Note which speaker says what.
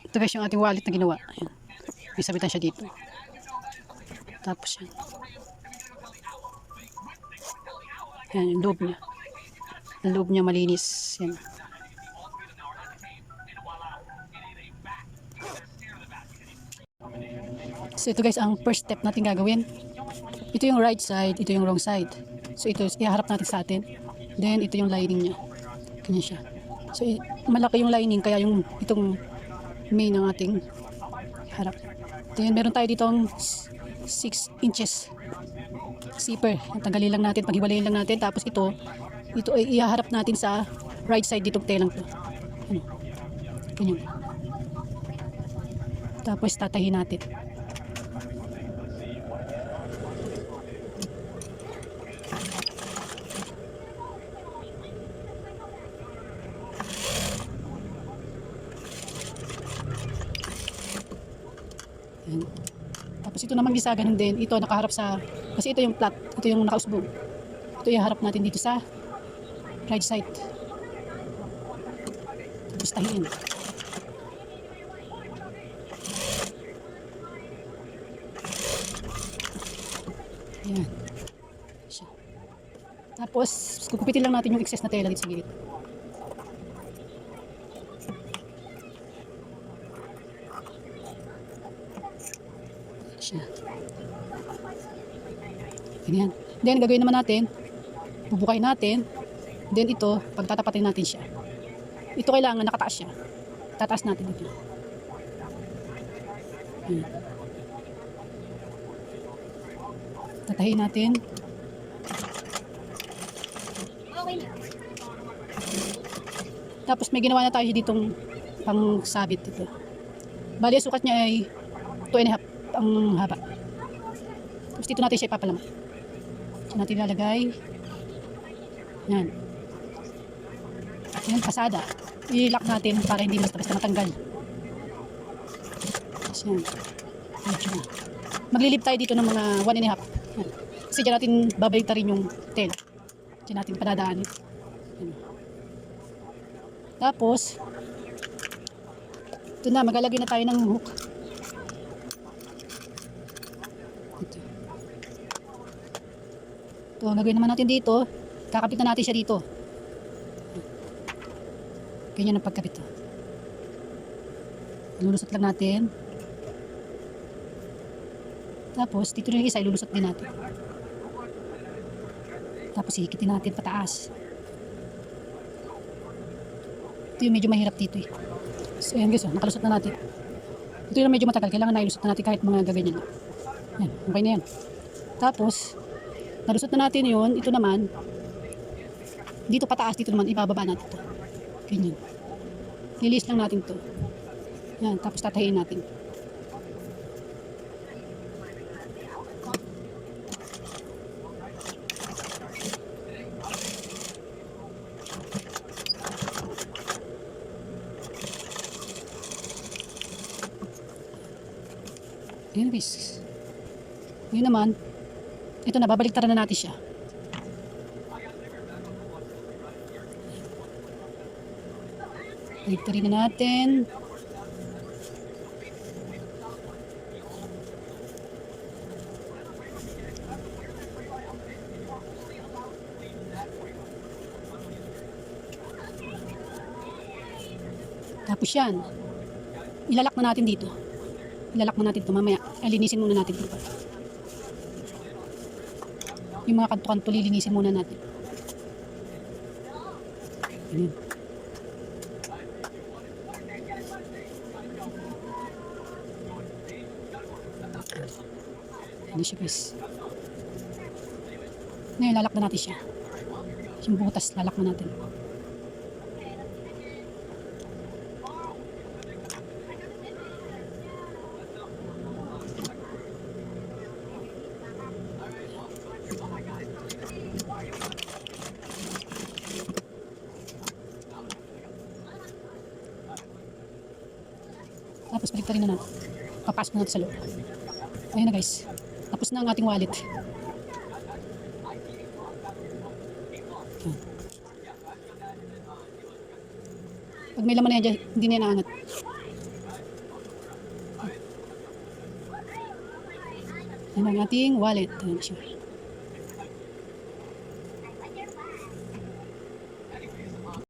Speaker 1: Ito guys yung ating wallet na ginawa. Ayan. May sabitan siya dito. Tapos yan. Ayan yung loob niya. Ang loob niya malinis. Yan. So ito guys ang first step natin gagawin. Ito yung right side, ito yung wrong side. So ito iharap natin sa atin. Then ito yung lining niya. Ganyan siya. So malaki yung lining kaya yung itong main ng ating harap. Then meron tayo ditong 6 inches zipper. Tanggalin lang natin, paghiwalayin lang natin. Tapos ito ay ihaharap natin sa right side ditong telang to. Ano? Ganyan. Tapos tatahin natin. Yan. Tapos ito naman gisa ganun din. Ito nakaharap sa, kasi ito yung flat, ito yung nakausbong. Ito yung harap natin dito sa right side. Tapos tahiin. Yan. Siya. Tapos kukupitin lang natin yung excess na tela dito sa gilid. Siya. Ganyan. Then gagawin naman natin, bubukayin natin. Then ito, pagtatapatin natin siya. Ito kailangan nakataas siya. Tataas natin ito. Ayan. Tatahin natin. Tapos may ginawa na tayo ditong pang sabit ito. Bali sukat niya ay 2.5 ang haba. Tapos dito natin siya ipapalaman. Dito natin ilalagay. Yan. Yan, pasada. I-lock natin para hindi basta-basta matanggal. Tapos yan. Medyo na. Maglilip tayo dito ng mga 1.5. Yan. Kasi dyan natin babaliktarin yung tail. Dyan natin padadaanin. Yan. Tapos, ito na, maglalagay na tayo ng hook. Ito, gagawin naman natin dito. Kakapit na natin siya dito. Ganyan ang pagkapit to. Lulusot lang natin. Tapos, dito na yung isa, ilulusot din natin. Tapos, hihikitin natin pataas. Ito yung medyo mahirap dito eh. So, ayan guys, nakalusot na natin. Ito yung medyo matagal. Kailangan na ilusot na natin kahit mga gaganyan. Yan, okay na yan. Tapos, nalusot na natin yun. Ito naman, dito pataas, dito naman, ibababa natin ito. Ganyan. Lilis lang natin to. Yan, tapos tatahiin natin. Ayan guys. Ngayon naman, ito na, babaliktaran na natin siya. Baliktarin na natin. Tapos yan, ilalak na natin dito. Ilalak na natin ito mamaya. Linisin muna natin ito. Yung mga kanto-kanto lilinisin muna natin. Ayan. Ayan siya guys. Ngayon lalak na natin siya. Yung butas lalak na natin. Tapos baliktarin na natin. Papasok na natin sa loob. Ayan na guys. Tapos na ang ating wallet. Ayan. Pag may laman na yan dyan, hindi na yan naangat. Yan ang ating wallet. Ayan siya.